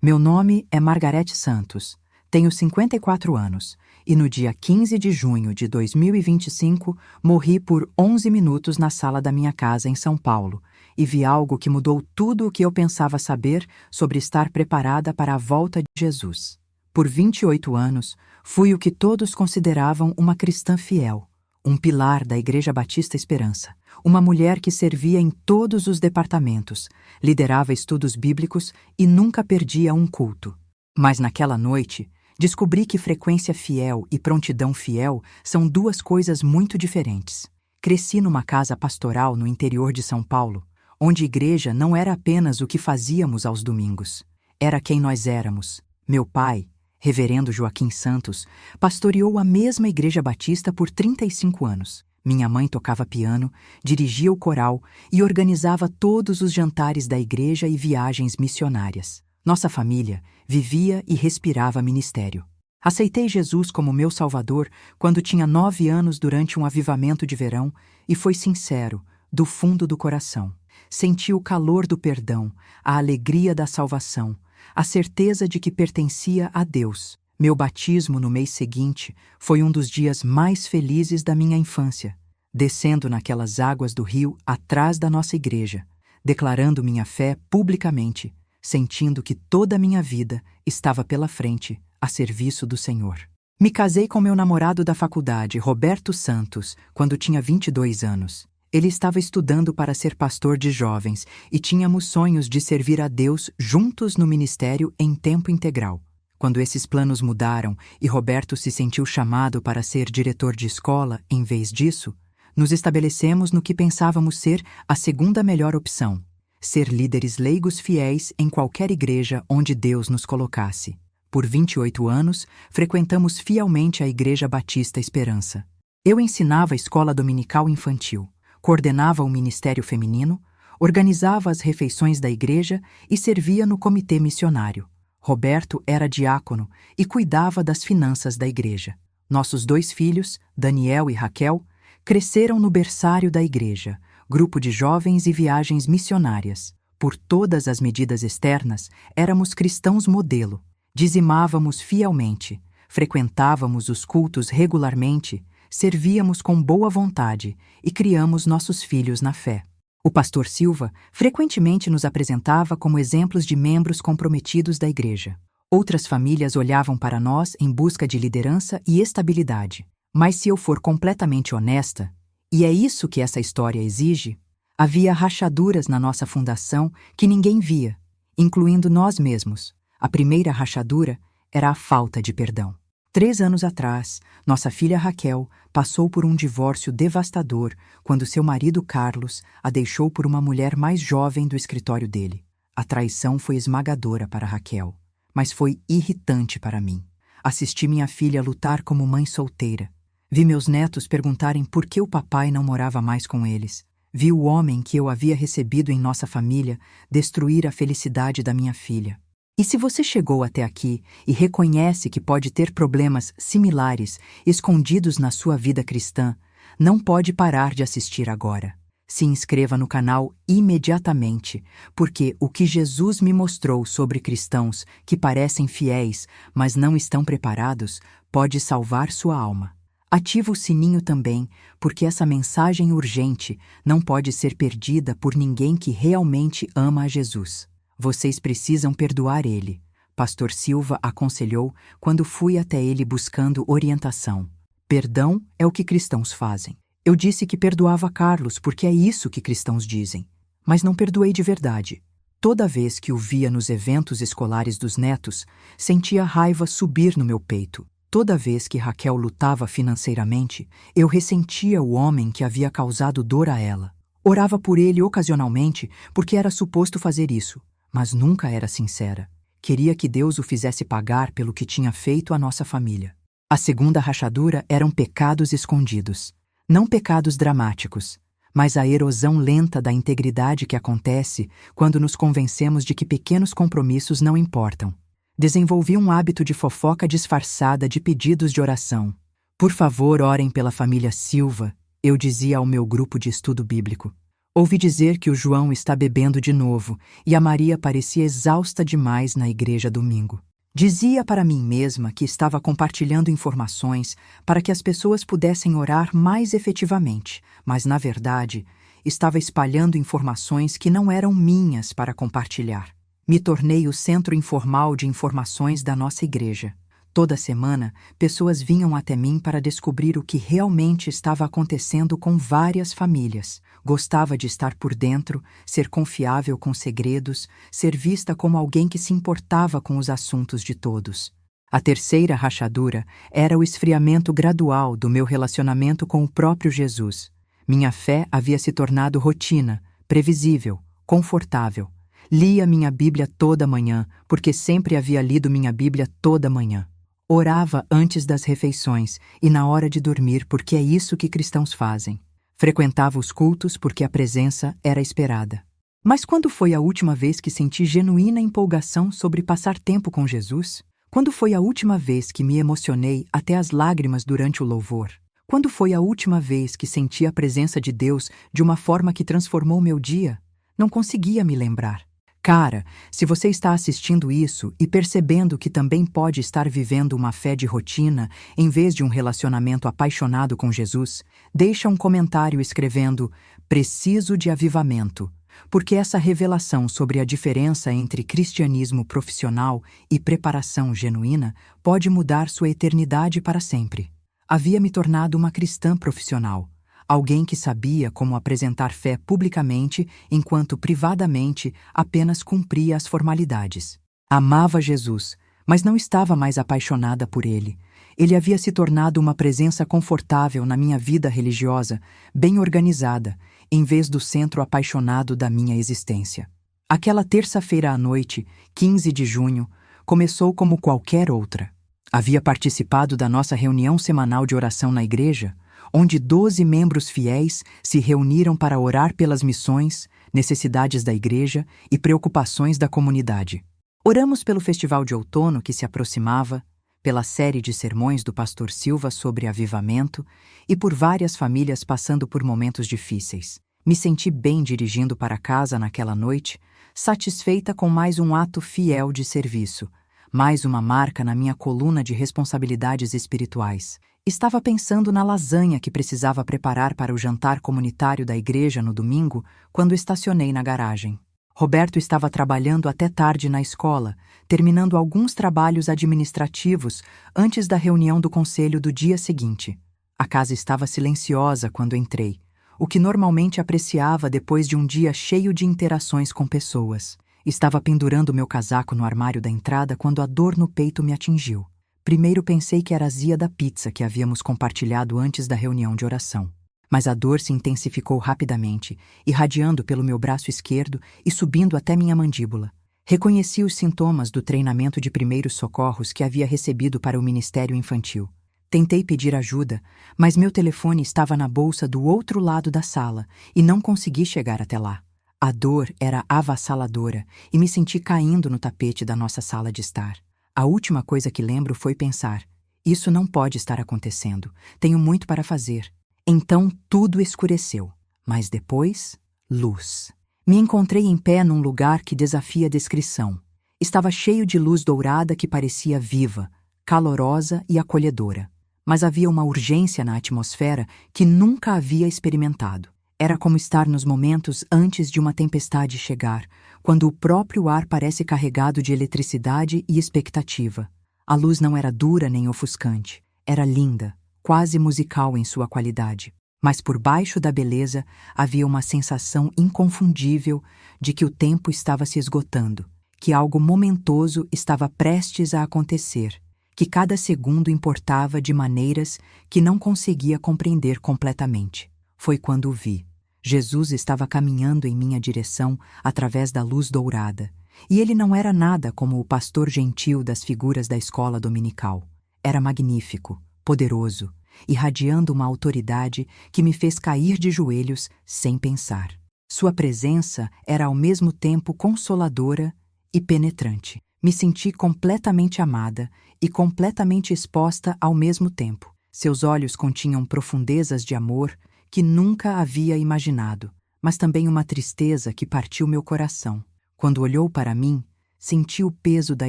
Meu nome é Margarete Santos, tenho 54 anos e no dia 15 de junho de 2025 morri por 11 minutos na sala da minha casa em São Paulo e vi algo que mudou tudo o que eu pensava saber sobre estar preparada para a volta de Jesus. Por 28 anos, fui o que todos consideravam uma cristã fiel, um pilar da Igreja Batista Esperança, uma mulher que servia em todos os departamentos, liderava estudos bíblicos e nunca perdia um culto. Mas naquela noite, descobri que frequência fiel e prontidão fiel são duas coisas muito diferentes. Cresci numa casa pastoral no interior de São Paulo, onde igreja não era apenas o que fazíamos aos domingos, era quem nós éramos. Meu pai, Reverendo Joaquim Santos, pastoreou a mesma Igreja Batista por 35 anos. Minha mãe tocava piano, dirigia o coral e organizava todos os jantares da igreja e viagens missionárias. Nossa família vivia e respirava ministério. Aceitei Jesus como meu Salvador quando tinha 9 anos durante um avivamento de verão e foi sincero, do fundo do coração. Senti o calor do perdão, a alegria da salvação, a certeza de que pertencia a Deus. Meu batismo no mês seguinte foi um dos dias mais felizes da minha infância, descendo naquelas águas do rio atrás da nossa igreja, declarando minha fé publicamente, sentindo que toda a minha vida estava pela frente, a serviço do Senhor. Me casei com meu namorado da faculdade, Roberto Santos, quando tinha 22 anos. Ele estava estudando para ser pastor de jovens e tínhamos sonhos de servir a Deus juntos no ministério em tempo integral. Quando esses planos mudaram e Roberto se sentiu chamado para ser diretor de escola em vez disso, nos estabelecemos no que pensávamos ser a segunda melhor opção: ser líderes leigos fiéis em qualquer igreja onde Deus nos colocasse. Por 28 anos, frequentamos fielmente a Igreja Batista Esperança. Eu ensinava a escola dominical infantil, coordenava o ministério feminino, organizava as refeições da igreja e servia no comitê missionário. Roberto era diácono e cuidava das finanças da igreja. Nossos 2 filhos, Daniel e Raquel, cresceram no berçário da igreja, grupo de jovens e viagens missionárias. Por todas as medidas externas, éramos cristãos modelo. Dizimávamos fielmente, frequentávamos os cultos regularmente, servíamos com boa vontade e criamos nossos filhos na fé. O pastor Silva frequentemente nos apresentava como exemplos de membros comprometidos da igreja. Outras famílias olhavam para nós em busca de liderança e estabilidade. Mas se eu for completamente honesta, e é isso que essa história exige, havia rachaduras na nossa fundação que ninguém via, incluindo nós mesmos. A primeira rachadura era a falta de perdão. 3 anos atrás, nossa filha Raquel passou por um divórcio devastador quando seu marido Carlos a deixou por uma mulher mais jovem do escritório dele. A traição foi esmagadora para Raquel, mas foi irritante para mim. Assisti minha filha lutar como mãe solteira. Vi meus netos perguntarem por que o papai não morava mais com eles. Vi o homem que eu havia recebido em nossa família destruir a felicidade da minha filha. E se você chegou até aqui e reconhece que pode ter problemas similares escondidos na sua vida cristã, não pode parar de assistir agora. Se inscreva no canal imediatamente, porque o que Jesus me mostrou sobre cristãos que parecem fiéis, mas não estão preparados, pode salvar sua alma. Ativa o sininho também, porque essa mensagem urgente não pode ser perdida por ninguém que realmente ama a Jesus. Vocês precisam perdoar ele, Pastor Silva aconselhou quando fui até ele buscando orientação. Perdão é o que cristãos fazem. Eu disse que perdoava Carlos porque é isso que cristãos dizem, mas não perdoei de verdade. Toda vez que o via nos eventos escolares dos netos, sentia raiva subir no meu peito. Toda vez que Raquel lutava financeiramente, eu ressentia o homem que havia causado dor a ela. Orava por ele ocasionalmente porque era suposto fazer isso, mas nunca era sincera. Queria que Deus o fizesse pagar pelo que tinha feito à nossa família. A segunda rachadura eram pecados escondidos. Não pecados dramáticos, mas a erosão lenta da integridade que acontece quando nos convencemos de que pequenos compromissos não importam. Desenvolvi um hábito de fofoca disfarçada de pedidos de oração. Por favor, orem pela família Silva, eu dizia ao meu grupo de estudo bíblico. Ouvi dizer que o João está bebendo de novo e a Maria parecia exausta demais na igreja domingo. Dizia para mim mesma que estava compartilhando informações para que as pessoas pudessem orar mais efetivamente, mas, na verdade, estava espalhando informações que não eram minhas para compartilhar. Me tornei o centro informal de informações da nossa igreja. Toda semana, pessoas vinham até mim para descobrir o que realmente estava acontecendo com várias famílias. Gostava de estar por dentro, ser confiável com segredos, ser vista como alguém que se importava com os assuntos de todos. A terceira rachadura era o esfriamento gradual do meu relacionamento com o próprio Jesus. Minha fé havia se tornado rotina, previsível, confortável. Lia minha Bíblia toda manhã, porque sempre havia lido minha Bíblia toda manhã. Orava antes das refeições e na hora de dormir, porque é isso que cristãos fazem. Frequentava os cultos porque a presença era esperada. Mas quando foi a última vez que senti genuína empolgação sobre passar tempo com Jesus? Quando foi a última vez que me emocionei até as lágrimas durante o louvor? Quando foi a última vez que senti a presença de Deus de uma forma que transformou meu dia? Não conseguia me lembrar. Cara, se você está assistindo isso e percebendo que também pode estar vivendo uma fé de rotina em vez de um relacionamento apaixonado com Jesus, deixa um comentário escrevendo "Preciso de avivamento", porque essa revelação sobre a diferença entre cristianismo profissional e preparação genuína pode mudar sua eternidade para sempre. Havia me tornado uma cristã profissional. Alguém que sabia como apresentar fé publicamente, enquanto privadamente apenas cumpria as formalidades. Amava Jesus, mas não estava mais apaixonada por ele. Ele havia se tornado uma presença confortável na minha vida religiosa, bem organizada, em vez do centro apaixonado da minha existência. Aquela terça-feira à noite, 15 de junho, começou como qualquer outra. Havia participado da nossa reunião semanal de oração na igreja, onde 12 membros fiéis se reuniram para orar pelas missões, necessidades da igreja e preocupações da comunidade. Oramos pelo festival de outono que se aproximava, pela série de sermões do pastor Silva sobre avivamento e por várias famílias passando por momentos difíceis. Me senti bem dirigindo para casa naquela noite, satisfeita com mais um ato fiel de serviço, mais uma marca na minha coluna de responsabilidades espirituais. Estava pensando na lasanha que precisava preparar para o jantar comunitário da igreja no domingo, quando estacionei na garagem. Roberto estava trabalhando até tarde na escola, terminando alguns trabalhos administrativos antes da reunião do conselho do dia seguinte. A casa estava silenciosa quando entrei, o que normalmente apreciava depois de um dia cheio de interações com pessoas. Estava pendurando meu casaco no armário da entrada quando a dor no peito me atingiu. Primeiro pensei que era azia da pizza que havíamos compartilhado antes da reunião de oração. Mas a dor se intensificou rapidamente, irradiando pelo meu braço esquerdo e subindo até minha mandíbula. Reconheci os sintomas do treinamento de primeiros socorros que havia recebido para o Ministério Infantil. Tentei pedir ajuda, mas meu telefone estava na bolsa do outro lado da sala e não consegui chegar até lá. A dor era avassaladora e me senti caindo no tapete da nossa sala de estar. A última coisa que lembro foi pensar: isso não pode estar acontecendo, tenho muito para fazer. Então tudo escureceu, mas depois, luz. Me encontrei em pé num lugar que desafia a descrição. Estava cheio de luz dourada que parecia viva, calorosa e acolhedora. Mas havia uma urgência na atmosfera que nunca havia experimentado. Era como estar nos momentos antes de uma tempestade chegar, quando o próprio ar parece carregado de eletricidade e expectativa. A luz não era dura nem ofuscante. Era linda, quase musical em sua qualidade. Mas por baixo da beleza havia uma sensação inconfundível de que o tempo estava se esgotando, que algo momentoso estava prestes a acontecer, que cada segundo importava de maneiras que não conseguia compreender completamente. Foi quando o vi. Jesus estava caminhando em minha direção através da luz dourada, e ele não era nada como o pastor gentil das figuras da escola dominical. Era magnífico, poderoso, irradiando uma autoridade que me fez cair de joelhos sem pensar. Sua presença era ao mesmo tempo consoladora e penetrante. Me senti completamente amada e completamente exposta ao mesmo tempo. Seus olhos continham profundezas de amor que nunca havia imaginado, mas também uma tristeza que partiu meu coração. Quando olhou para mim, senti o peso da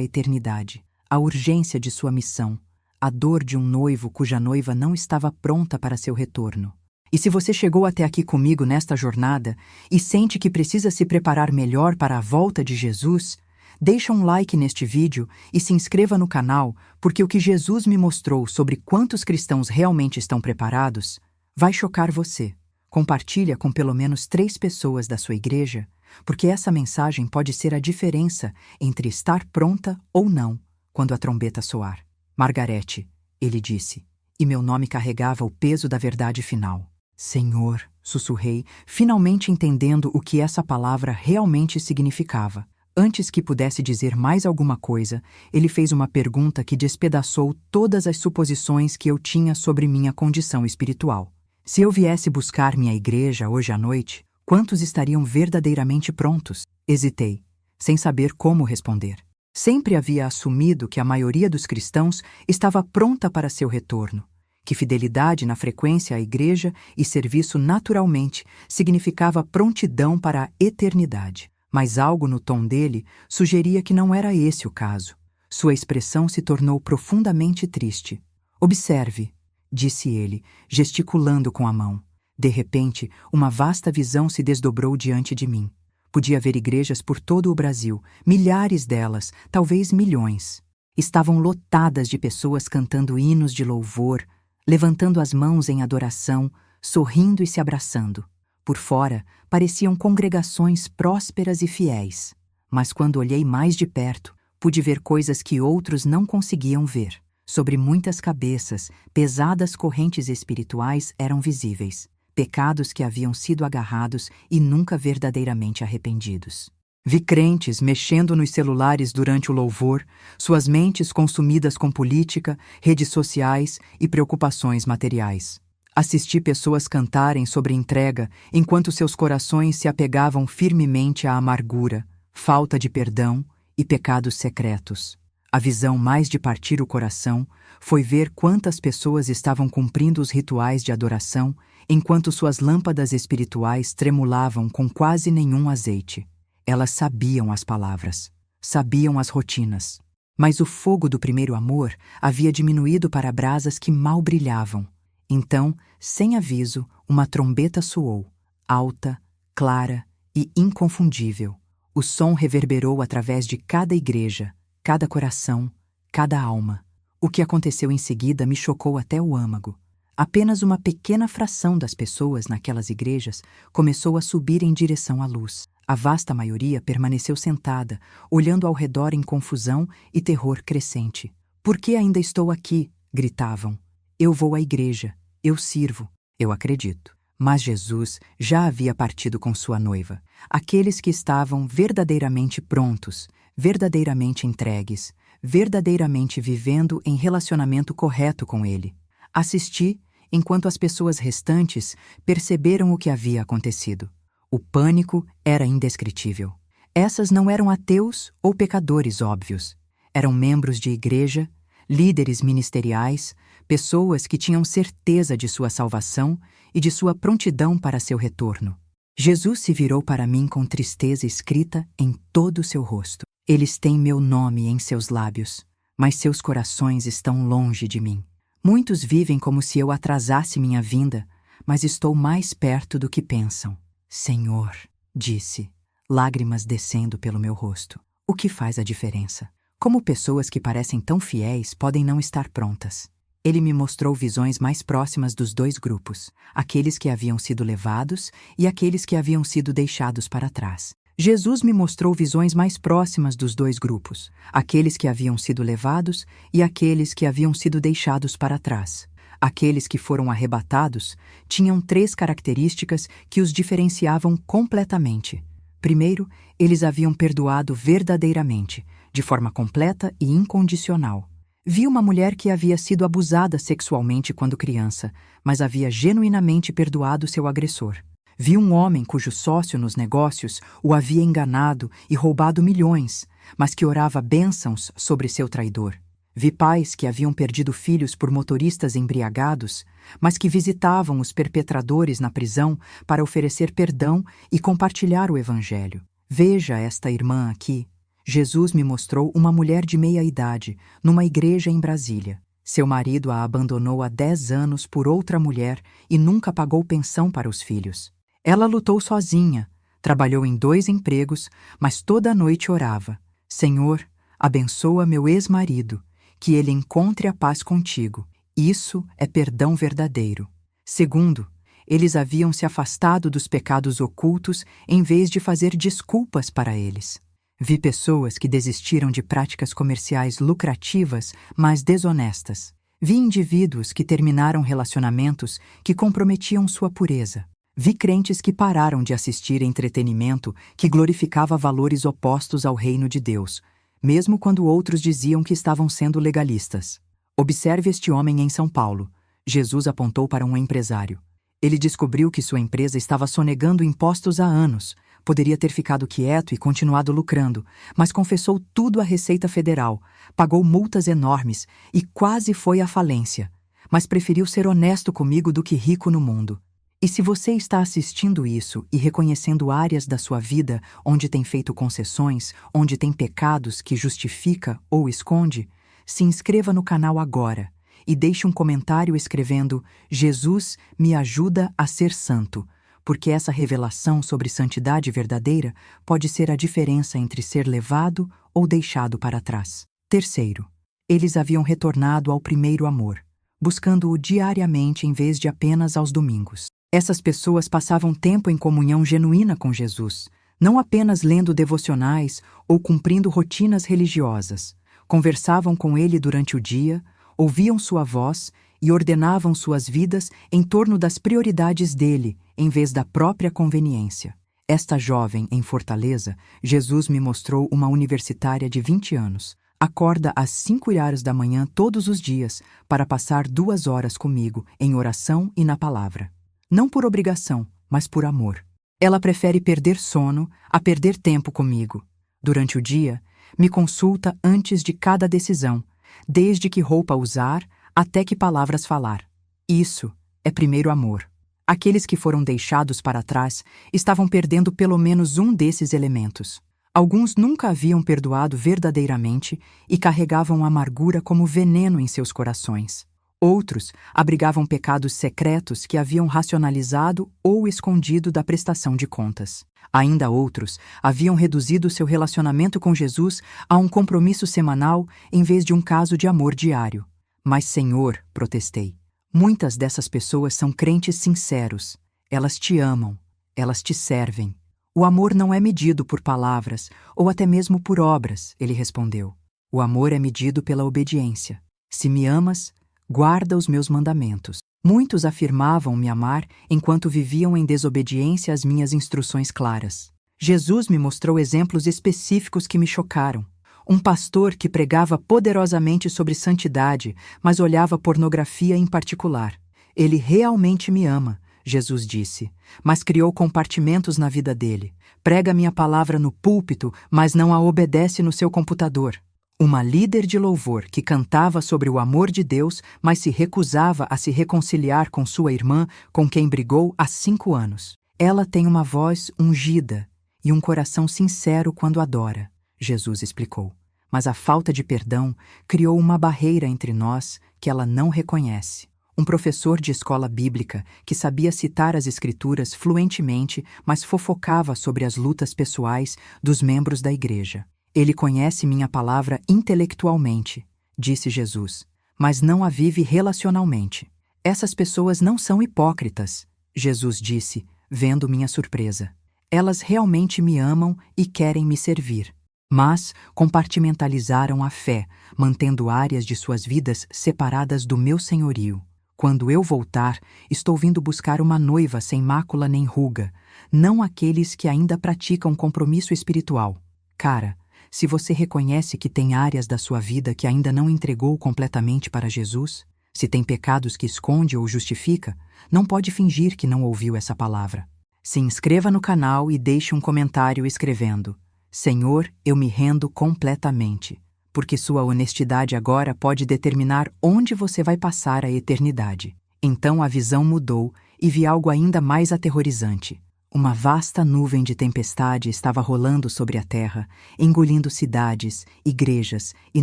eternidade, a urgência de sua missão, a dor de um noivo cuja noiva não estava pronta para seu retorno. E se você chegou até aqui comigo nesta jornada e sente que precisa se preparar melhor para a volta de Jesus, deixa um like neste vídeo e se inscreva no canal, porque o que Jesus me mostrou sobre quantos cristãos realmente estão preparados vai chocar você. Compartilha com pelo menos 3 pessoas da sua igreja, porque essa mensagem pode ser a diferença entre estar pronta ou não quando a trombeta soar. Margarete, ele disse, e meu nome carregava o peso da verdade final. Senhor, sussurrei, finalmente entendendo o que essa palavra realmente significava. Antes que pudesse dizer mais alguma coisa, ele fez uma pergunta que despedaçou todas as suposições que eu tinha sobre minha condição espiritual. Se eu viesse buscar minha igreja hoje à noite, quantos estariam verdadeiramente prontos? Hesitei, sem saber como responder. Sempre havia assumido que a maioria dos cristãos estava pronta para seu retorno, que fidelidade na frequência à igreja e serviço naturalmente significava prontidão para a eternidade. Mas algo no tom dele sugeria que não era esse o caso. Sua expressão se tornou profundamente triste. Observe, disse ele, gesticulando com a mão. De repente, uma vasta visão se desdobrou diante de mim. Podia ver igrejas por todo o Brasil, milhares delas, talvez milhões. Estavam lotadas de pessoas cantando hinos de louvor, levantando as mãos em adoração, sorrindo e se abraçando. Por fora, pareciam congregações prósperas e fiéis. Mas quando olhei mais de perto, pude ver coisas que outros não conseguiam ver. Sobre muitas cabeças, pesadas correntes espirituais eram visíveis. Pecados que haviam sido agarrados e nunca verdadeiramente arrependidos. Vi crentes mexendo nos celulares durante o louvor, suas mentes consumidas com política, redes sociais e preocupações materiais. Assisti pessoas cantarem sobre entrega enquanto seus corações se apegavam firmemente à amargura, falta de perdão e pecados secretos. A visão mais de partir o coração foi ver quantas pessoas estavam cumprindo os rituais de adoração enquanto suas lâmpadas espirituais tremulavam com quase nenhum azeite. Elas sabiam as palavras, sabiam as rotinas. Mas o fogo do primeiro amor havia diminuído para brasas que mal brilhavam. Então, sem aviso, uma trombeta soou, alta, clara e inconfundível. O som reverberou através de cada igreja, cada coração, cada alma. O que aconteceu em seguida me chocou até o âmago. Apenas uma pequena fração das pessoas naquelas igrejas começou a subir em direção à luz. A vasta maioria permaneceu sentada, olhando ao redor em confusão e terror crescente. "Por que ainda estou aqui?" gritavam. "Eu vou à igreja, eu sirvo, eu acredito." Mas Jesus já havia partido com sua noiva. Aqueles que estavam verdadeiramente prontos, verdadeiramente entregues, verdadeiramente vivendo em relacionamento correto com Ele. Assisti enquanto as pessoas restantes perceberam o que havia acontecido. O pânico era indescritível. Essas não eram ateus ou pecadores óbvios. Eram membros de igreja, líderes ministeriais, pessoas que tinham certeza de sua salvação e de sua prontidão para seu retorno. Jesus se virou para mim com tristeza escrita em todo o seu rosto. Eles têm meu nome em seus lábios, mas seus corações estão longe de mim. Muitos vivem como se eu atrasasse minha vinda, mas estou mais perto do que pensam. Senhor, disse, lágrimas descendo pelo meu rosto. O que faz a diferença? Como pessoas que parecem tão fiéis podem não estar prontas? Ele me mostrou visões mais próximas dos 2 grupos, aqueles que haviam sido levados e aqueles que haviam sido deixados para trás. Jesus me mostrou visões mais próximas dos 2 grupos, aqueles que haviam sido levados e aqueles que haviam sido deixados para trás. Aqueles que foram arrebatados tinham 3 características que os diferenciavam completamente. Primeiro, eles haviam perdoado verdadeiramente, de forma completa e incondicional. Vi uma mulher que havia sido abusada sexualmente quando criança, mas havia genuinamente perdoado seu agressor. Vi um homem cujo sócio nos negócios o havia enganado e roubado milhões, mas que orava bênçãos sobre seu traidor. Vi pais que haviam perdido filhos por motoristas embriagados, mas que visitavam os perpetradores na prisão para oferecer perdão e compartilhar o Evangelho. Veja esta irmã aqui. Jesus me mostrou uma mulher de meia idade, numa igreja em Brasília. Seu marido a abandonou há 10 anos por outra mulher e nunca pagou pensão para os filhos. Ela lutou sozinha, trabalhou em 2 empregos, mas toda noite orava: Senhor, abençoa meu ex-marido, que ele encontre a paz contigo. Isso é perdão verdadeiro. Segundo, eles haviam se afastado dos pecados ocultos em vez de fazer desculpas para eles. Vi pessoas que desistiram de práticas comerciais lucrativas, mas desonestas. Vi indivíduos que terminaram relacionamentos que comprometiam sua pureza. Vi crentes que pararam de assistir entretenimento que glorificava valores opostos ao reino de Deus, mesmo quando outros diziam que estavam sendo legalistas. Observe este homem em São Paulo. Jesus apontou para um empresário. Ele descobriu que sua empresa estava sonegando impostos há anos. Poderia ter ficado quieto e continuado lucrando, mas confessou tudo à Receita Federal, pagou multas enormes e quase foi à falência. Mas preferiu ser honesto comigo do que rico no mundo. E se você está assistindo isso e reconhecendo áreas da sua vida onde tem feito concessões, onde tem pecados que justifica ou esconde, se inscreva no canal agora e deixe um comentário escrevendo: Jesus me ajuda a ser santo, porque essa revelação sobre santidade verdadeira pode ser a diferença entre ser levado ou deixado para trás. Terceiro, eles haviam retornado ao primeiro amor, buscando-o diariamente em vez de apenas aos domingos. Essas pessoas passavam tempo em comunhão genuína com Jesus, não apenas lendo devocionais ou cumprindo rotinas religiosas. Conversavam com ele durante o dia, ouviam sua voz e ordenavam suas vidas em torno das prioridades dele, em vez da própria conveniência. Esta jovem, em Fortaleza, Jesus me mostrou uma universitária de 20 anos. Acorda às 5h da manhã todos os dias para passar 2 horas comigo em oração e na palavra. Não por obrigação, mas por amor. Ela prefere perder sono a perder tempo comigo. Durante o dia, me consulta antes de cada decisão, desde que roupa usar até que palavras falar. Isso é primeiro amor. Aqueles que foram deixados para trás estavam perdendo pelo menos um desses elementos. Alguns nunca haviam perdoado verdadeiramente e carregavam amargura como veneno em seus corações. Outros abrigavam pecados secretos que haviam racionalizado ou escondido da prestação de contas. Ainda outros haviam reduzido seu relacionamento com Jesus a um compromisso semanal em vez de um caso de amor diário. Mas, Senhor, protestei, muitas dessas pessoas são crentes sinceros. Elas te amam, elas te servem. O amor não é medido por palavras ou até mesmo por obras, ele respondeu. O amor é medido pela obediência. Se me amas, guarda os meus mandamentos. Muitos afirmavam me amar enquanto viviam em desobediência às minhas instruções claras. Jesus me mostrou exemplos específicos que me chocaram. Um pastor que pregava poderosamente sobre santidade, mas olhava pornografia em particular. Ele realmente me ama, Jesus disse, mas criou compartimentos na vida dele. Prega minha palavra no púlpito, mas não a obedece no seu computador. Uma líder de louvor que cantava sobre o amor de Deus, mas se recusava a se reconciliar com sua irmã, com quem brigou há 5 anos. Ela tem uma voz ungida e um coração sincero quando adora, Jesus explicou. Mas a falta de perdão criou uma barreira entre nós que ela não reconhece. Um professor de escola bíblica que sabia citar as escrituras fluentemente, mas fofocava sobre as lutas pessoais dos membros da igreja. Ele conhece minha palavra intelectualmente, disse Jesus, mas não a vive relacionalmente. Essas pessoas não são hipócritas, Jesus disse, vendo minha surpresa. Elas realmente me amam e querem me servir. Mas compartimentalizaram a fé, mantendo áreas de suas vidas separadas do meu senhorio. Quando eu voltar, estou vindo buscar uma noiva sem mácula nem ruga, não aqueles que ainda praticam compromisso espiritual. Cara, se você reconhece que tem áreas da sua vida que ainda não entregou completamente para Jesus, se tem pecados que esconde ou justifica, não pode fingir que não ouviu essa palavra. Se inscreva no canal e deixe um comentário escrevendo: Senhor, eu me rendo completamente. porque sua honestidade agora pode determinar onde você vai passar a eternidade. Então a visão mudou e vi algo ainda mais aterrorizante. Uma vasta nuvem de tempestade estava rolando sobre a terra, engolindo cidades, igrejas e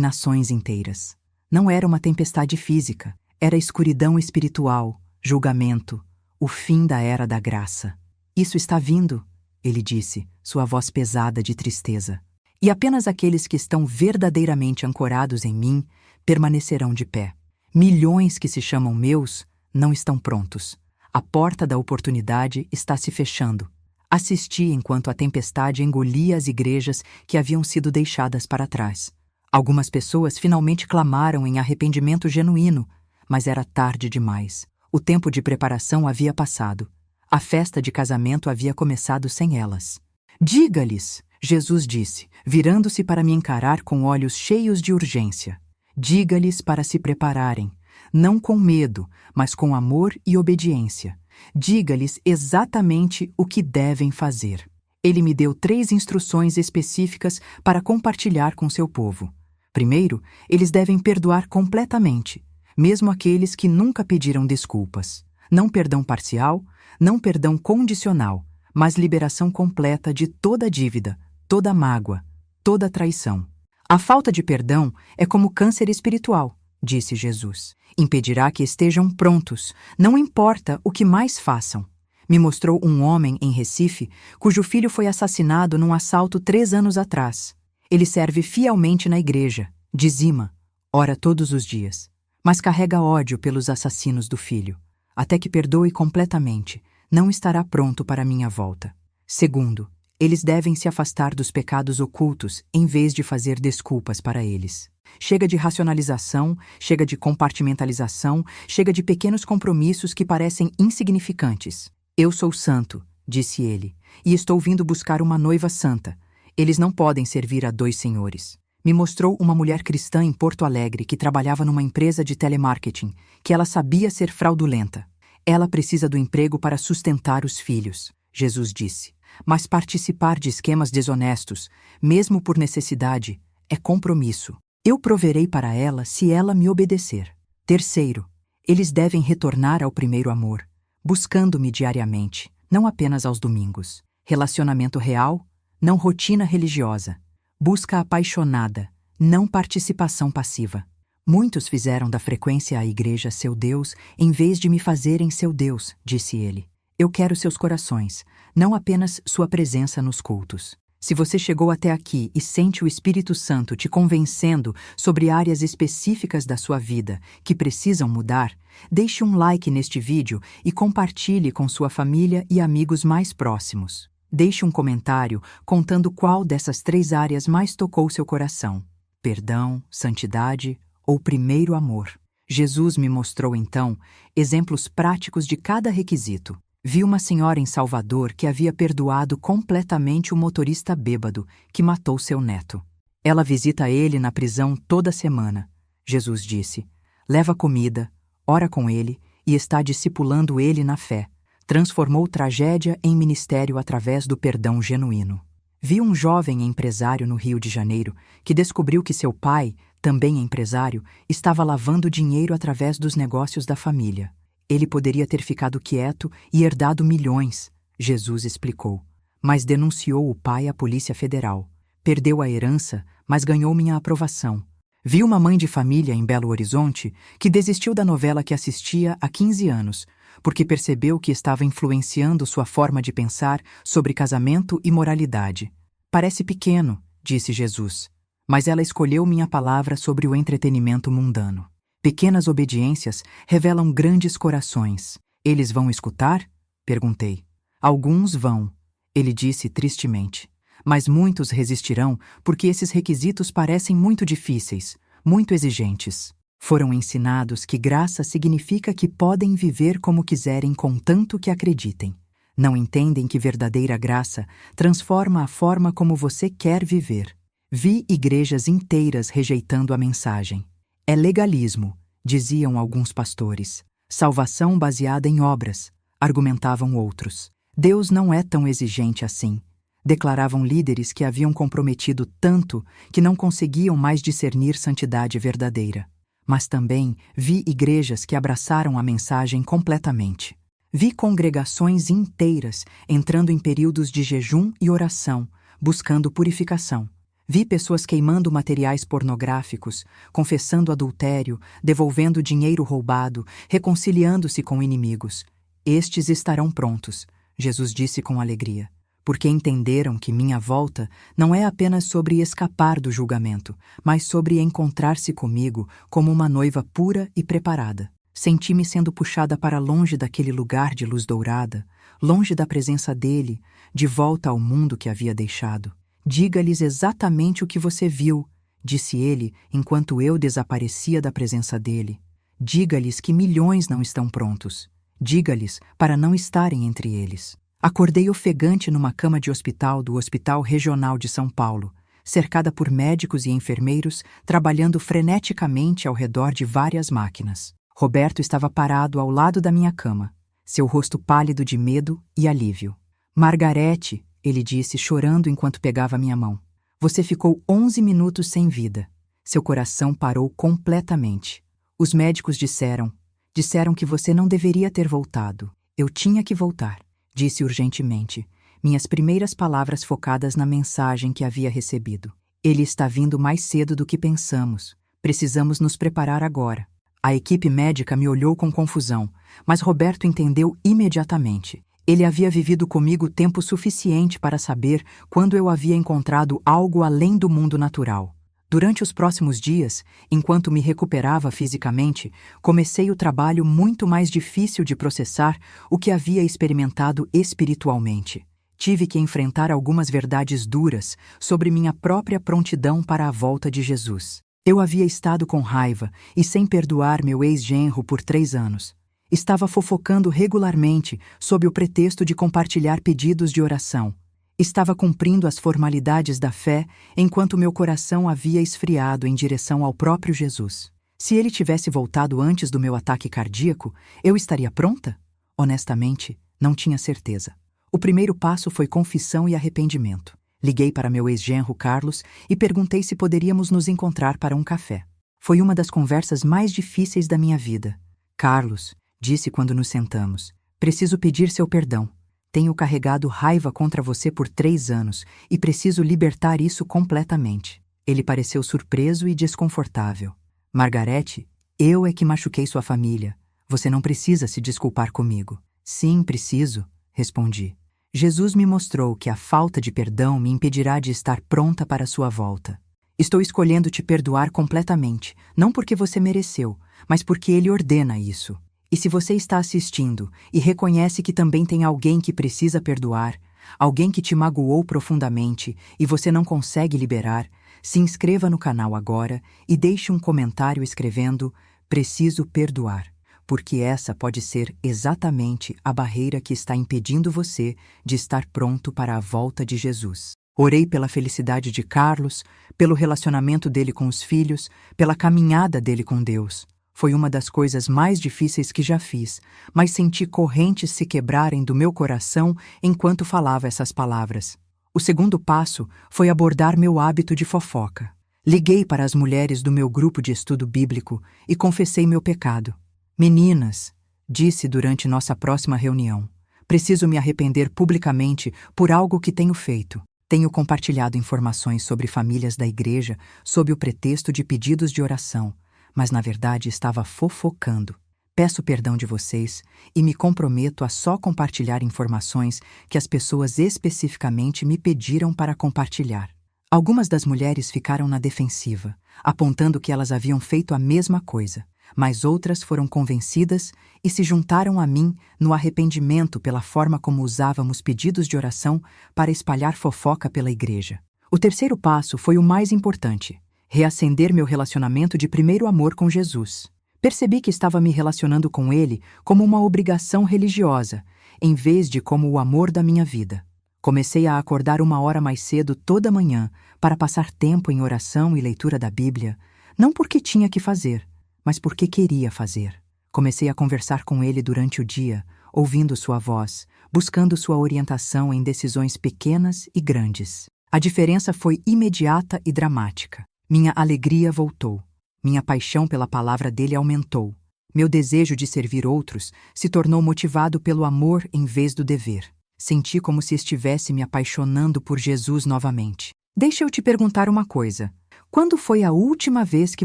nações inteiras. Não era uma tempestade física, era escuridão espiritual, julgamento, o fim da era da graça. Isso está vindo, ele disse, sua voz pesada de tristeza. E apenas aqueles que estão verdadeiramente ancorados em mim permanecerão de pé. Milhões que se chamam meus não estão prontos. A porta da oportunidade está se fechando. Assisti enquanto a tempestade engolia as igrejas que haviam sido deixadas para trás. Algumas pessoas finalmente clamaram em arrependimento genuíno, mas era tarde demais. O tempo de preparação havia passado. A festa de casamento havia começado sem elas. Diga-lhes, Jesus disse, virando-se para me encarar com olhos cheios de urgência. Diga-lhes para se prepararem, não com medo, mas com amor e obediência. Diga-lhes exatamente o que devem fazer. Ele me deu 3 instruções específicas para compartilhar com seu povo. Primeiro, eles devem perdoar completamente, mesmo aqueles que nunca pediram desculpas. Não perdão parcial, não perdão condicional, mas liberação completa de toda dívida, toda mágoa, toda traição. A falta de perdão é como câncer espiritual, disse Jesus. Impedirá que estejam prontos, não importa o que mais façam. Me mostrou um homem em Recife cujo filho foi assassinado num assalto 3 anos atrás. Ele serve fielmente na igreja, dizima, ora todos os dias, mas carrega ódio pelos assassinos do filho. Até que perdoe completamente, não estará pronto para minha volta. Segundo, eles devem se afastar dos pecados ocultos em vez de fazer desculpas para eles. Chega de racionalização, chega de compartimentalização, chega de pequenos compromissos que parecem insignificantes. Eu sou santo, disse ele, e estou vindo buscar uma noiva santa. Eles não podem servir a 2 senhores. Me mostrou uma mulher cristã em Porto Alegre que trabalhava numa empresa de telemarketing, que ela sabia ser fraudulenta. Ela precisa do emprego para sustentar os filhos, Jesus disse. Mas participar de esquemas desonestos, mesmo por necessidade, é compromisso. Eu proverei para ela se ela me obedecer. Terceiro, eles devem retornar ao primeiro amor, buscando-me diariamente, não apenas aos domingos. Relacionamento real, não rotina religiosa. Busca apaixonada, não participação passiva. Muitos fizeram da frequência à igreja seu Deus em vez de me fazerem seu Deus, disse ele. Eu quero seus corações, não apenas sua presença nos cultos. Se você chegou até aqui e sente o Espírito Santo te convencendo sobre áreas específicas da sua vida que precisam mudar, deixe um like neste vídeo e compartilhe com sua família e amigos mais próximos. Deixe um comentário contando qual dessas 3 áreas mais tocou seu coração: perdão, santidade ou primeiro amor. Jesus me mostrou então exemplos práticos de cada requisito. Vi uma senhora em Salvador que havia perdoado completamente o motorista bêbado que matou seu neto. Ela visita ele na prisão toda semana. Jesus disse, leva comida, ora com ele e está discipulando ele na fé. Transformou tragédia em ministério através do perdão genuíno. Vi um jovem empresário no Rio de Janeiro que descobriu que seu pai, também empresário, estava lavando dinheiro através dos negócios da família. Ele poderia ter ficado quieto e herdado milhões, Jesus explicou, mas denunciou o pai à Polícia Federal. Perdeu a herança, mas ganhou minha aprovação. Vi uma mãe de família em Belo Horizonte que desistiu da novela que assistia há 15 anos, porque percebeu que estava influenciando sua forma de pensar sobre casamento e moralidade. Parece pequeno, disse Jesus, mas ela escolheu minha palavra sobre o entretenimento mundano. Pequenas obediências revelam grandes corações. Eles vão escutar? Perguntei. Alguns vão, ele disse tristemente. Mas muitos resistirão porque esses requisitos parecem muito difíceis, muito exigentes. Foram ensinados que graça significa que podem viver como quiserem contanto que acreditem. Não entendem que verdadeira graça transforma a forma como você quer viver. Vi igrejas inteiras rejeitando a mensagem. É legalismo, diziam alguns pastores. Salvação baseada em obras, argumentavam outros. Deus não é tão exigente assim. Declaravam líderes que haviam comprometido tanto que não conseguiam mais discernir santidade verdadeira. Mas também vi igrejas que abraçaram a mensagem completamente. Vi congregações inteiras entrando em períodos de jejum e oração, buscando purificação. Vi pessoas queimando materiais pornográficos, confessando adultério, devolvendo dinheiro roubado, reconciliando-se com inimigos. Estes estarão prontos, Jesus disse com alegria, porque entenderam que minha volta não é apenas sobre escapar do julgamento, mas sobre encontrar-se comigo como uma noiva pura e preparada. Senti-me sendo puxada para longe daquele lugar de luz dourada, longe da presença dele, de volta ao mundo que havia deixado. Diga-lhes exatamente o que você viu, disse ele enquanto eu desaparecia da presença dele. Diga-lhes que milhões não estão prontos. Diga-lhes para não estarem entre eles. Acordei ofegante numa cama de hospital do Hospital Regional de São Paulo, cercada por médicos e enfermeiros trabalhando freneticamente ao redor de várias máquinas. Roberto estava parado ao lado da minha cama, seu rosto pálido de medo e alívio. Margarete, ele disse, chorando enquanto pegava minha mão. Você ficou 11 minutos sem vida. Seu coração parou completamente. Os médicos disseram que você não deveria ter voltado. Eu tinha que voltar, disse urgentemente, minhas primeiras palavras focadas na mensagem que havia recebido. Ele está vindo mais cedo do que pensamos. Precisamos nos preparar agora. A equipe médica me olhou com confusão, mas Roberto entendeu imediatamente. Ele havia vivido comigo tempo suficiente para saber quando eu havia encontrado algo além do mundo natural. Durante os próximos dias, enquanto me recuperava fisicamente, comecei o trabalho muito mais difícil de processar o que havia experimentado espiritualmente. Tive que enfrentar algumas verdades duras sobre minha própria prontidão para a volta de Jesus. Eu havia estado com raiva e sem perdoar meu ex-genro por 3 anos. Estava fofocando regularmente sob o pretexto de compartilhar pedidos de oração. Estava cumprindo as formalidades da fé enquanto meu coração havia esfriado em direção ao próprio Jesus. Se ele tivesse voltado antes do meu ataque cardíaco, eu estaria pronta? Honestamente, não tinha certeza. O primeiro passo foi confissão e arrependimento. Liguei para meu ex-genro Carlos e perguntei se poderíamos nos encontrar para um café. Foi uma das conversas mais difíceis da minha vida. Carlos, disse quando nos sentamos, preciso pedir seu perdão. Tenho carregado raiva contra você por 3 anos e preciso libertar isso completamente. Ele pareceu surpreso e desconfortável. Margarete, eu é que machuquei sua família. Você não precisa se desculpar comigo. Sim, preciso, respondi. Jesus me mostrou que a falta de perdão me impedirá de estar pronta para sua volta. Estou escolhendo te perdoar completamente, não porque você mereceu, mas porque ele ordena isso. E se você está assistindo e reconhece que também tem alguém que precisa perdoar, alguém que te magoou profundamente e você não consegue liberar, se inscreva no canal agora e deixe um comentário escrevendo "Preciso perdoar", porque essa pode ser exatamente a barreira que está impedindo você de estar pronto para a volta de Jesus. Orei pela felicidade de Carlos, pelo relacionamento dele com os filhos, pela caminhada dele com Deus. Foi uma das coisas mais difíceis que já fiz, mas senti correntes se quebrarem do meu coração enquanto falava essas palavras. O segundo passo foi abordar meu hábito de fofoca. Liguei para as mulheres do meu grupo de estudo bíblico e confessei meu pecado. Meninas, disse durante nossa próxima reunião, preciso me arrepender publicamente por algo que tenho feito. Tenho compartilhado informações sobre famílias da igreja sob o pretexto de pedidos de oração, mas na verdade estava fofocando. Peço perdão de vocês e me comprometo a só compartilhar informações que as pessoas especificamente me pediram para compartilhar. Algumas das mulheres ficaram na defensiva, apontando que elas haviam feito a mesma coisa, mas outras foram convencidas e se juntaram a mim no arrependimento pela forma como usávamos pedidos de oração para espalhar fofoca pela igreja. O terceiro passo foi o mais importante: reacender meu relacionamento de primeiro amor com Jesus. Percebi que estava me relacionando com ele como uma obrigação religiosa, em vez de como o amor da minha vida. Comecei a acordar 1 hora mais cedo toda manhã para passar tempo em oração e leitura da Bíblia, não porque tinha que fazer, mas porque queria fazer. Comecei a conversar com ele durante o dia, ouvindo sua voz, buscando sua orientação em decisões pequenas e grandes. A diferença foi imediata e dramática. Minha alegria voltou. Minha paixão pela palavra dele aumentou. Meu desejo de servir outros se tornou motivado pelo amor em vez do dever. Senti como se estivesse me apaixonando por Jesus novamente. Deixa eu te perguntar uma coisa. Quando foi a última vez que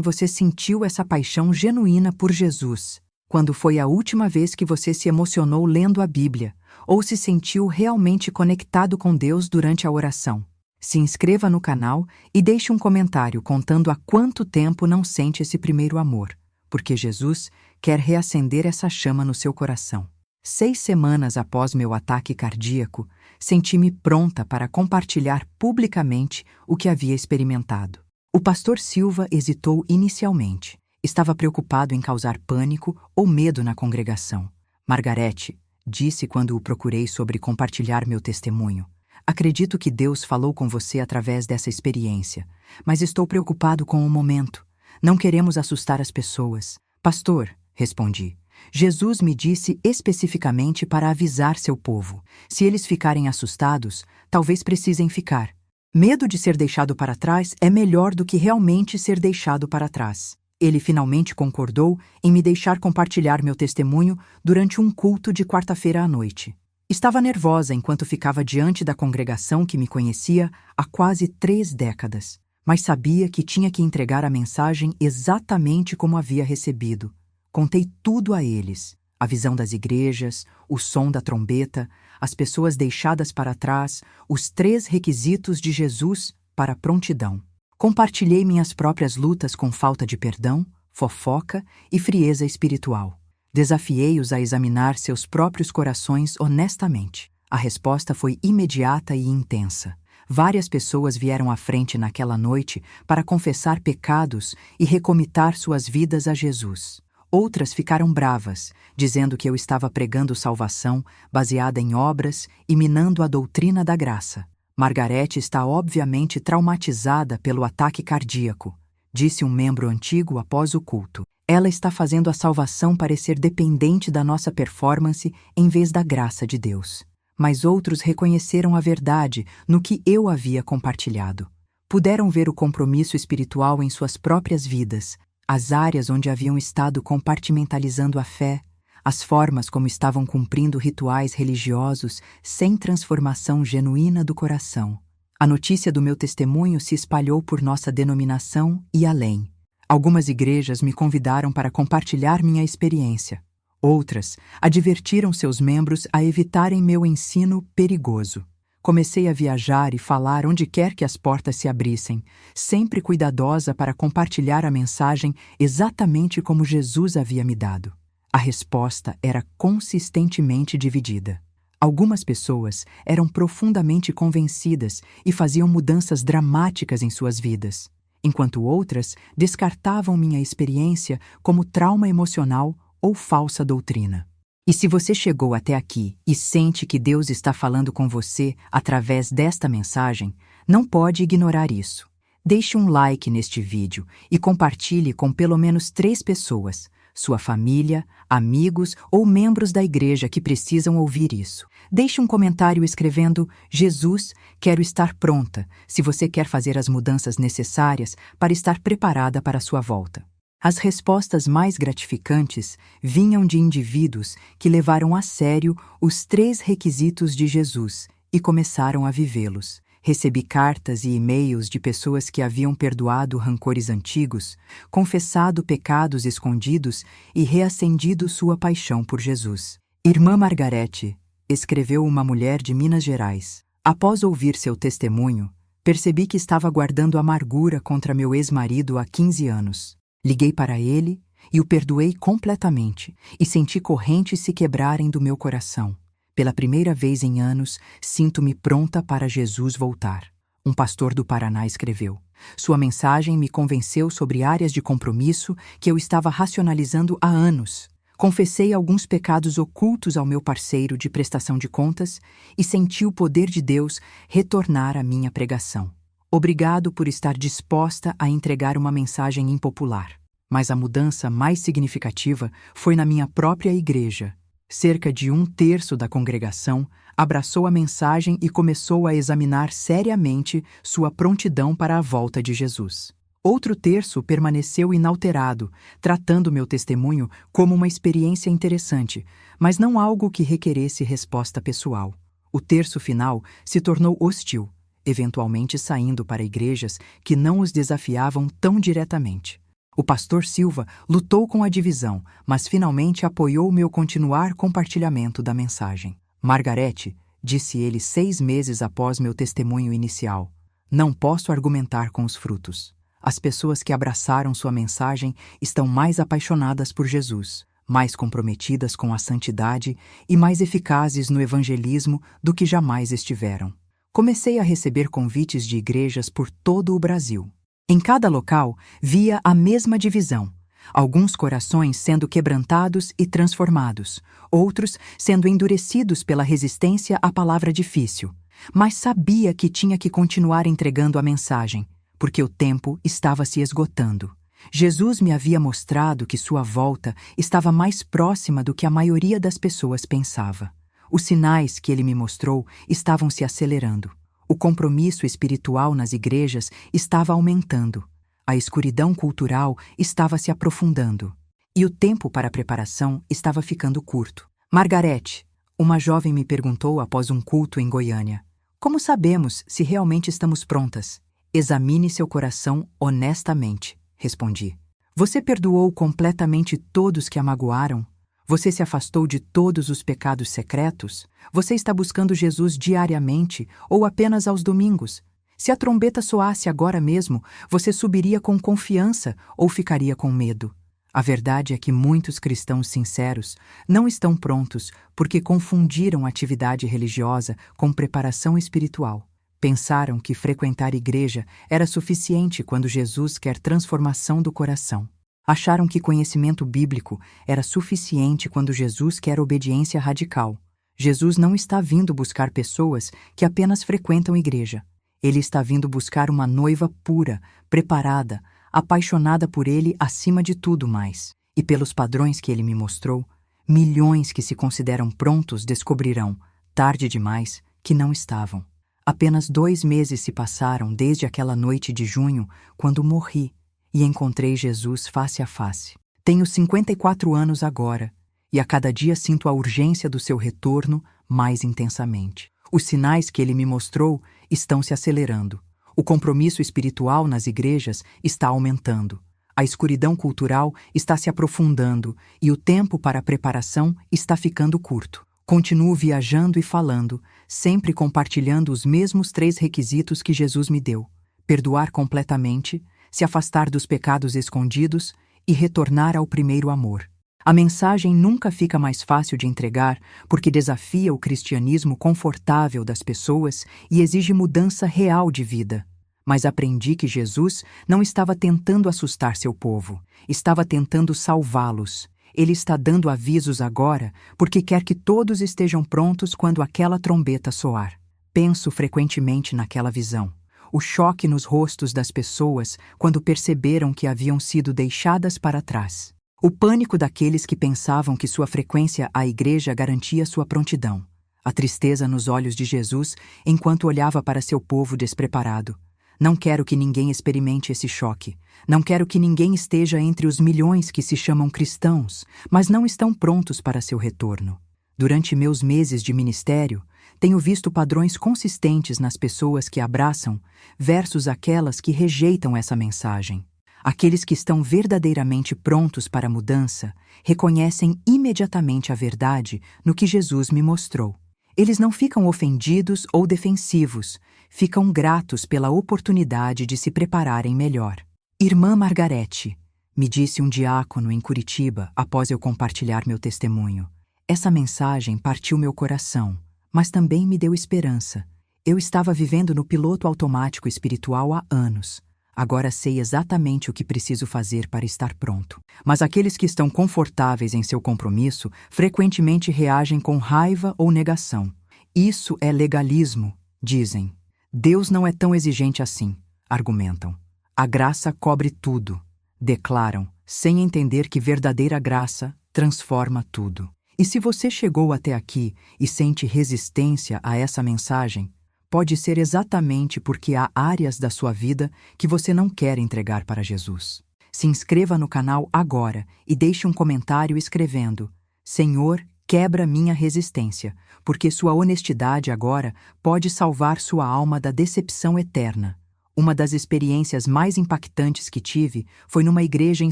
você sentiu essa paixão genuína por Jesus? Quando foi a última vez que você se emocionou lendo a Bíblia, ou se sentiu realmente conectado com Deus durante a oração? Se inscreva no canal e deixe um comentário contando há quanto tempo não sente esse primeiro amor, porque Jesus quer reacender essa chama no seu coração. 6 semanas após meu ataque cardíaco, senti-me pronta para compartilhar publicamente o que havia experimentado. O pastor Silva hesitou inicialmente. Estava preocupado em causar pânico ou medo na congregação. Margarete, disse quando o procurei sobre compartilhar meu testemunho. Acredito que Deus falou com você através dessa experiência, mas estou preocupado com o momento. Não queremos assustar as pessoas. Pastor, respondi, Jesus me disse especificamente para avisar seu povo. Se eles ficarem assustados, talvez precisem ficar. Medo de ser deixado para trás é melhor do que realmente ser deixado para trás. Ele finalmente concordou em me deixar compartilhar meu testemunho durante um culto de quarta-feira à noite. Estava nervosa enquanto ficava diante da congregação que me conhecia há quase 3 décadas, mas sabia que tinha que entregar a mensagem exatamente como havia recebido. Contei tudo a eles: a visão das igrejas, o som da trombeta, as pessoas deixadas para trás, os 3 requisitos de Jesus para a prontidão. Compartilhei minhas próprias lutas com falta de perdão, fofoca e frieza espiritual. Desafiei-os a examinar seus próprios corações honestamente. A resposta foi imediata e intensa. Várias pessoas vieram à frente naquela noite para confessar pecados e recomitar suas vidas a Jesus. Outras ficaram bravas, dizendo que eu estava pregando salvação baseada em obras e minando a doutrina da graça. Margarete está obviamente traumatizada pelo ataque cardíaco, disse um membro antigo após o culto. Ela está fazendo a salvação parecer dependente da nossa performance em vez da graça de Deus. Mas outros reconheceram a verdade no que eu havia compartilhado. Puderam ver o compromisso espiritual em suas próprias vidas, as áreas onde haviam estado compartimentalizando a fé, as formas como estavam cumprindo rituais religiosos sem transformação genuína do coração. A notícia do meu testemunho se espalhou por nossa denominação e além. Algumas igrejas me convidaram para compartilhar minha experiência. Outras advertiram seus membros a evitarem meu ensino perigoso. Comecei a viajar e falar onde quer que as portas se abrissem, sempre cuidadosa para compartilhar a mensagem exatamente como Jesus havia me dado. A resposta era consistentemente dividida. Algumas pessoas eram profundamente convencidas e faziam mudanças dramáticas em suas vidas, enquanto outras descartavam minha experiência como trauma emocional ou falsa doutrina. E se você chegou até aqui e sente que Deus está falando com você através desta mensagem, não pode ignorar isso. Deixe um like neste vídeo e compartilhe com pelo menos 3 pessoas, sua família, amigos ou membros da igreja que precisam ouvir isso. Deixe um comentário escrevendo: Jesus, quero estar pronta, se você quer fazer as mudanças necessárias para estar preparada para a sua volta. As respostas mais gratificantes vinham de indivíduos que levaram a sério os 3 requisitos de Jesus e começaram a vivê-los. Recebi cartas e e-mails de pessoas que haviam perdoado rancores antigos, confessado pecados escondidos e reacendido sua paixão por Jesus. Irmã Margarete, escreveu uma mulher de Minas Gerais. Após ouvir seu testemunho, percebi que estava guardando amargura contra meu ex-marido há 15 anos. Liguei para ele e o perdoei completamente e senti correntes se quebrarem do meu coração. Pela primeira vez em anos, sinto-me pronta para Jesus voltar. Um pastor do Paraná escreveu. Sua mensagem me convenceu sobre áreas de compromisso que eu estava racionalizando há anos. Confessei alguns pecados ocultos ao meu parceiro de prestação de contas e senti o poder de Deus retornar à minha pregação. Obrigado por estar disposta a entregar uma mensagem impopular. Mas a mudança mais significativa foi na minha própria igreja. Cerca de 1/3 da congregação abraçou a mensagem e começou a examinar seriamente sua prontidão para a volta de Jesus. Outro terço permaneceu inalterado, tratando meu testemunho como uma experiência interessante, mas não algo que requeresse resposta pessoal. O terço final se tornou hostil, eventualmente saindo para igrejas que não os desafiavam tão diretamente. O pastor Silva lutou com a divisão, mas finalmente apoiou meu continuar compartilhamento da mensagem. Margarete, disse ele 6 meses após meu testemunho inicial, não posso argumentar com os frutos. As pessoas que abraçaram sua mensagem estão mais apaixonadas por Jesus, mais comprometidas com a santidade e mais eficazes no evangelismo do que jamais estiveram. Comecei a receber convites de igrejas por todo o Brasil. Em cada local, via a mesma divisão. Alguns corações sendo quebrantados e transformados, outros sendo endurecidos pela resistência à palavra difícil. Mas sabia que tinha que continuar entregando a mensagem, porque o tempo estava se esgotando. Jesus me havia mostrado que sua volta estava mais próxima do que a maioria das pessoas pensava. Os sinais que ele me mostrou estavam se acelerando. O compromisso espiritual nas igrejas estava aumentando. A escuridão cultural estava se aprofundando. E o tempo para a preparação estava ficando curto. Margarete, uma jovem me perguntou após um culto em Goiânia, como sabemos se realmente estamos prontas? Examine seu coração honestamente, respondi. Você perdoou completamente todos que a magoaram? Você se afastou de todos os pecados secretos? Você está buscando Jesus diariamente ou apenas aos domingos? Se a trombeta soasse agora mesmo, você subiria com confiança ou ficaria com medo? A verdade é que muitos cristãos sinceros não estão prontos porque confundiram atividade religiosa com preparação espiritual. Pensaram que frequentar igreja era suficiente quando Jesus quer transformação do coração. Acharam que conhecimento bíblico era suficiente quando Jesus quer obediência radical. Jesus não está vindo buscar pessoas que apenas frequentam igreja. Ele está vindo buscar uma noiva pura, preparada, apaixonada por ele acima de tudo mais. E pelos padrões que ele me mostrou, milhões que se consideram prontos descobrirão, tarde demais, que não estavam. Apenas 2 meses se passaram desde aquela noite de junho, quando morri e encontrei Jesus face a face. Tenho 54 anos agora, e a cada dia sinto a urgência do seu retorno mais intensamente. Os sinais que ele me mostrou estão se acelerando. O compromisso espiritual nas igrejas está aumentando. A escuridão cultural está se aprofundando e o tempo para a preparação está ficando curto. Continuo viajando e falando, sempre compartilhando os mesmos 3 requisitos que Jesus me deu: perdoar completamente, se afastar dos pecados escondidos e retornar ao primeiro amor. A mensagem nunca fica mais fácil de entregar porque desafia o cristianismo confortável das pessoas e exige mudança real de vida. Mas aprendi que Jesus não estava tentando assustar seu povo, estava tentando salvá-los. Ele está dando avisos agora porque quer que todos estejam prontos quando aquela trombeta soar. Penso frequentemente naquela visão. O choque nos rostos das pessoas quando perceberam que haviam sido deixadas para trás. O pânico daqueles que pensavam que sua frequência à igreja garantia sua prontidão. A tristeza nos olhos de Jesus enquanto olhava para seu povo despreparado. Não quero que ninguém experimente esse choque. Não quero que ninguém esteja entre os milhões que se chamam cristãos, mas não estão prontos para seu retorno. Durante meus meses de ministério, tenho visto padrões consistentes nas pessoas que abraçam versus aquelas que rejeitam essa mensagem. Aqueles que estão verdadeiramente prontos para a mudança reconhecem imediatamente a verdade no que Jesus me mostrou. Eles não ficam ofendidos ou defensivos, ficam gratos pela oportunidade de se prepararem melhor. Irmã Margarete, me disse um diácono em Curitiba após eu compartilhar meu testemunho. Essa mensagem partiu meu coração, mas também me deu esperança. Eu estava vivendo no piloto automático espiritual há anos. Agora sei exatamente o que preciso fazer para estar pronto. Mas aqueles que estão confortáveis em seu compromisso frequentemente reagem com raiva ou negação. Isso é legalismo, dizem. Deus não é tão exigente assim, argumentam. A graça cobre tudo, declaram, sem entender que verdadeira graça transforma tudo. E se você chegou até aqui e sente resistência a essa mensagem, pode ser exatamente porque há áreas da sua vida que você não quer entregar para Jesus. Se inscreva no canal agora e deixe um comentário escrevendo: Senhor, quebra minha resistência, porque sua honestidade agora pode salvar sua alma da decepção eterna. Uma das experiências mais impactantes que tive foi numa igreja em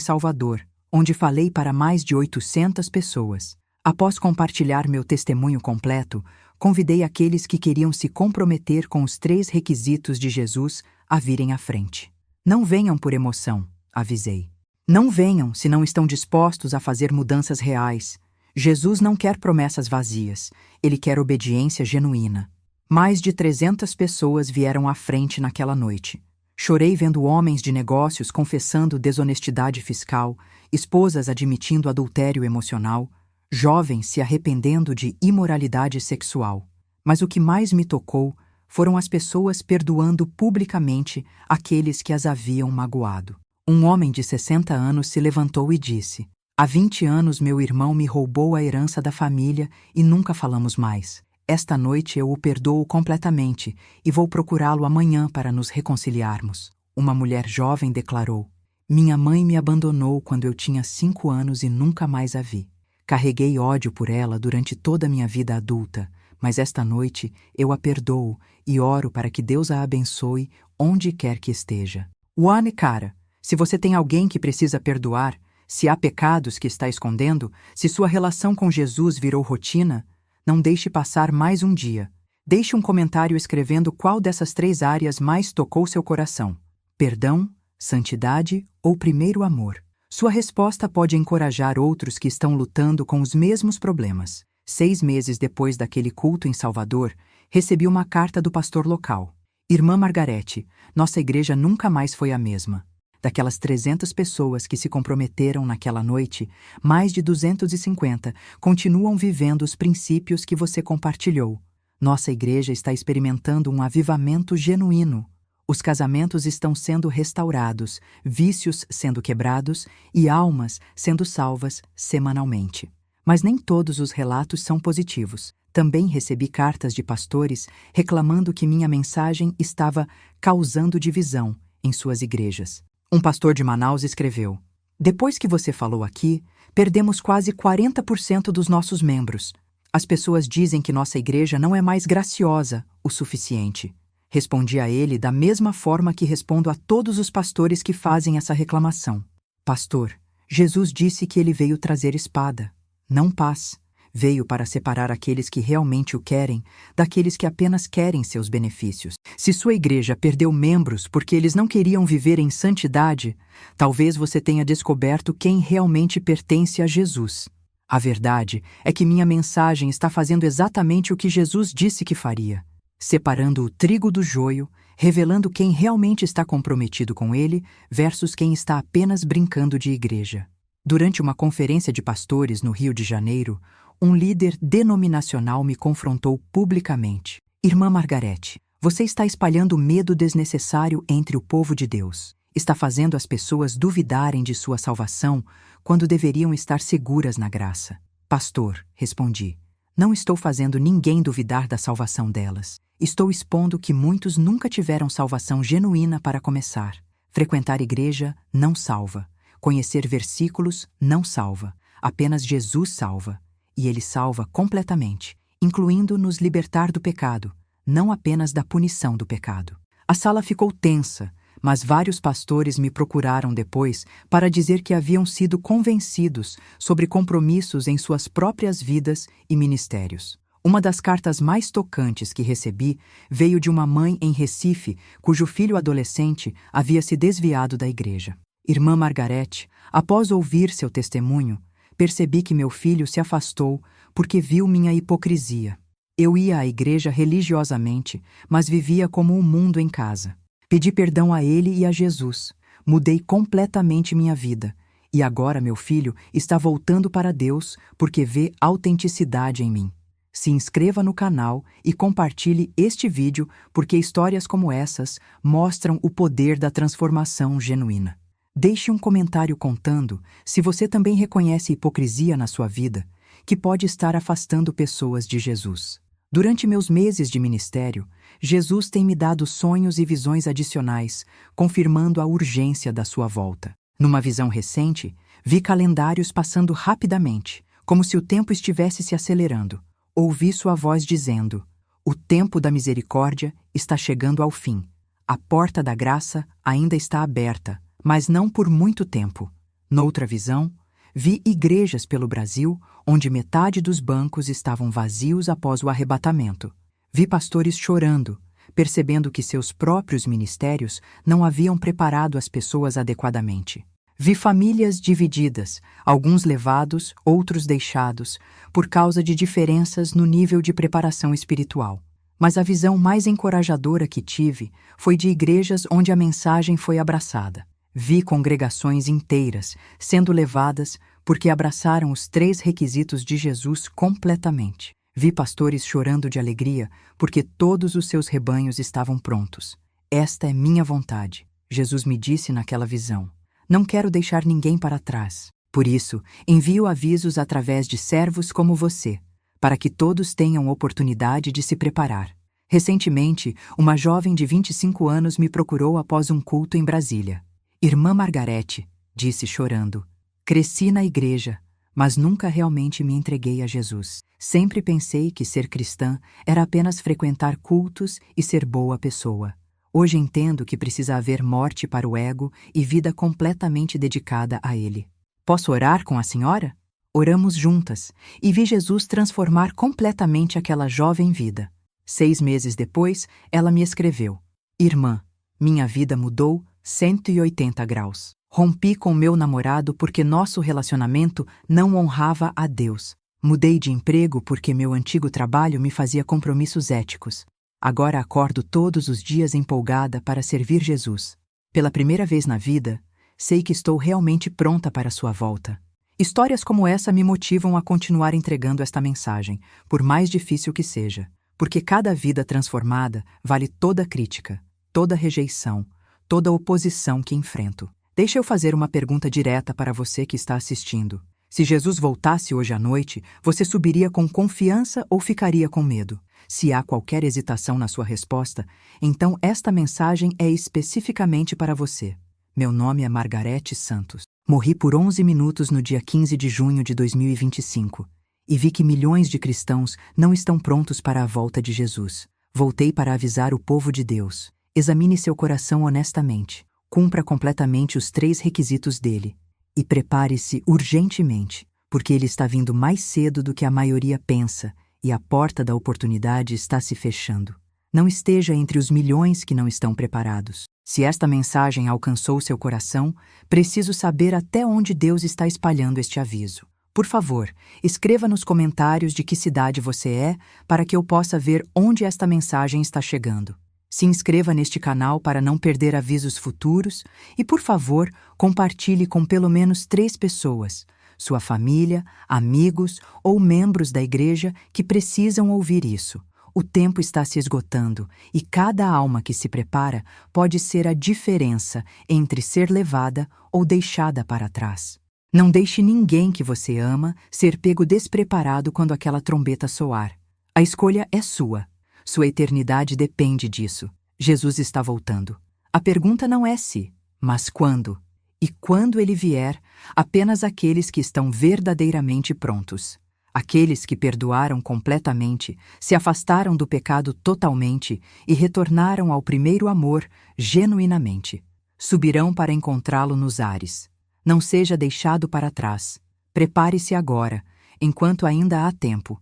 Salvador, onde falei para mais de 800 pessoas. Após compartilhar meu testemunho completo, convidei aqueles que queriam se comprometer com os 3 requisitos de Jesus a virem à frente. Não venham por emoção, avisei. Não venham se não estão dispostos a fazer mudanças reais. Jesus não quer promessas vazias, ele quer obediência genuína. Mais de 300 pessoas vieram à frente naquela noite. Chorei vendo homens de negócios confessando desonestidade fiscal, esposas admitindo adultério emocional, jovens se arrependendo de imoralidade sexual. Mas o que mais me tocou foram as pessoas perdoando publicamente aqueles que as haviam magoado. Um homem de 60 anos se levantou e disse: Há 20 anos meu irmão me roubou a herança da família e nunca falamos mais. Esta noite eu o perdoo completamente e vou procurá-lo amanhã para nos reconciliarmos. Uma mulher jovem declarou: Minha mãe me abandonou quando eu tinha 5 anos e nunca mais a vi. Carreguei ódio por ela durante toda a minha vida adulta, mas esta noite eu a perdoo e oro para que Deus a abençoe onde quer que esteja. One cara, se você tem alguém que precisa perdoar, se há pecados que está escondendo, se sua relação com Jesus virou rotina, não deixe passar mais um dia. Deixe um comentário escrevendo qual dessas 3 áreas mais tocou seu coração: perdão, santidade ou primeiro amor. Sua resposta pode encorajar outros que estão lutando com os mesmos problemas. 6 meses depois daquele culto em Salvador, recebi uma carta do pastor local. Irmã Margarete, nossa igreja nunca mais foi a mesma. Daquelas 300 pessoas que se comprometeram naquela noite, mais de 250 continuam vivendo os princípios que você compartilhou. Nossa igreja está experimentando um avivamento genuíno. Os casamentos estão sendo restaurados, vícios sendo quebrados e almas sendo salvas semanalmente. Mas nem todos os relatos são positivos. Também recebi cartas de pastores reclamando que minha mensagem estava causando divisão em suas igrejas. Um pastor de Manaus escreveu: Depois que você falou aqui, perdemos quase 40% dos nossos membros. As pessoas dizem que nossa igreja não é mais graciosa o suficiente. Respondi a ele da mesma forma que respondo a todos os pastores que fazem essa reclamação. Pastor, Jesus disse que ele veio trazer espada, não paz. Veio para separar aqueles que realmente o querem daqueles que apenas querem seus benefícios. Se sua igreja perdeu membros porque eles não queriam viver em santidade, talvez você tenha descoberto quem realmente pertence a Jesus. A verdade é que minha mensagem está fazendo exatamente o que Jesus disse que faria, separando o trigo do joio, revelando quem realmente está comprometido com ele versus quem está apenas brincando de igreja. Durante uma conferência de pastores no Rio de Janeiro, um líder denominacional me confrontou publicamente. Irmã Margarete, você está espalhando medo desnecessário entre o povo de Deus. Está fazendo as pessoas duvidarem de sua salvação quando deveriam estar seguras na graça. Pastor, respondi, não estou fazendo ninguém duvidar da salvação delas. Estou expondo que muitos nunca tiveram salvação genuína para começar. Frequentar igreja não salva. Conhecer versículos não salva. Apenas Jesus salva. E ele salva completamente, incluindo nos libertar do pecado, não apenas da punição do pecado. A sala ficou tensa, mas vários pastores me procuraram depois para dizer que haviam sido convencidos sobre compromissos em suas próprias vidas e ministérios. Uma das cartas mais tocantes que recebi veio de uma mãe em Recife, cujo filho adolescente havia se desviado da igreja. Irmã Margarete, após ouvir seu testemunho, percebi que meu filho se afastou porque viu minha hipocrisia. Eu ia à igreja religiosamente, mas vivia como um mundo em casa. Pedi perdão a ele e a Jesus. Mudei completamente minha vida. E agora meu filho está voltando para Deus porque vê autenticidade em mim. Se inscreva no canal e compartilhe este vídeo porque histórias como essas mostram o poder da transformação genuína. Deixe um comentário contando se você também reconhece hipocrisia na sua vida que pode estar afastando pessoas de Jesus. Durante meus meses de ministério, Jesus tem me dado sonhos e visões adicionais, confirmando a urgência da sua volta. Numa visão recente, vi calendários passando rapidamente, como se o tempo estivesse se acelerando. Ouvi sua voz dizendo: "O tempo da misericórdia está chegando ao fim. A porta da graça ainda está aberta, mas não por muito tempo." Noutra visão, vi igrejas pelo Brasil onde metade dos bancos estavam vazios após o arrebatamento. Vi pastores chorando, percebendo que seus próprios ministérios não haviam preparado as pessoas adequadamente. Vi famílias divididas, alguns levados, outros deixados, por causa de diferenças no nível de preparação espiritual. Mas a visão mais encorajadora que tive foi de igrejas onde a mensagem foi abraçada. Vi congregações inteiras sendo levadas porque abraçaram os 3 requisitos de Jesus completamente. Vi pastores chorando de alegria porque todos os seus rebanhos estavam prontos. Esta é minha vontade, Jesus me disse naquela visão. Não quero deixar ninguém para trás. Por isso, envio avisos através de servos como você, para que todos tenham oportunidade de se preparar. Recentemente, uma jovem de 25 anos me procurou após um culto em Brasília. "Irmã Margarete", disse chorando, "cresci na igreja, mas nunca realmente me entreguei a Jesus. Sempre pensei que ser cristã era apenas frequentar cultos e ser boa pessoa. Hoje entendo que precisa haver morte para o ego e vida completamente dedicada a Ele. Posso orar com a senhora?" Oramos juntas e vi Jesus transformar completamente aquela jovem vida. 6 meses depois, ela me escreveu: "Irmã, minha vida mudou 180 graus. Rompi com meu namorado porque nosso relacionamento não honrava a Deus. Mudei de emprego porque meu antigo trabalho me fazia compromissos éticos. Agora acordo todos os dias empolgada para servir Jesus. Pela primeira vez na vida, sei que estou realmente pronta para sua volta." Histórias como essa me motivam a continuar entregando esta mensagem, por mais difícil que seja, porque cada vida transformada vale toda crítica, toda rejeição, toda oposição que enfrento. Deixa eu fazer uma pergunta direta para você que está assistindo. Se Jesus voltasse hoje à noite, você subiria com confiança ou ficaria com medo? Se há qualquer hesitação na sua resposta, então esta mensagem é especificamente para você. Meu nome é Margarete Santos. Morri por 11 minutos no dia 15 de junho de 2025 e vi que milhões de cristãos não estão prontos para a volta de Jesus. Voltei para avisar o povo de Deus. Examine seu coração honestamente, cumpra completamente os 3 requisitos dele e prepare-se urgentemente, porque ele está vindo mais cedo do que a maioria pensa e a porta da oportunidade está se fechando. Não esteja entre os milhões que não estão preparados. Se esta mensagem alcançou seu coração, preciso saber até onde Deus está espalhando este aviso. Por favor, escreva nos comentários de que cidade você é para que eu possa ver onde esta mensagem está chegando. Se inscreva neste canal para não perder avisos futuros e, por favor, compartilhe com pelo menos 3 pessoas, sua família, amigos ou membros da igreja que precisam ouvir isso. O tempo está se esgotando e cada alma que se prepara pode ser a diferença entre ser levada ou deixada para trás. Não deixe ninguém que você ama ser pego despreparado quando aquela trombeta soar. A escolha é sua. Sua eternidade depende disso. Jesus está voltando. A pergunta não é se, mas quando. E quando ele vier, apenas aqueles que estão verdadeiramente prontos. Aqueles que perdoaram completamente, se afastaram do pecado totalmente e retornaram ao primeiro amor genuinamente. Subirão para encontrá-lo nos ares. Não seja deixado para trás. Prepare-se agora, enquanto ainda há tempo,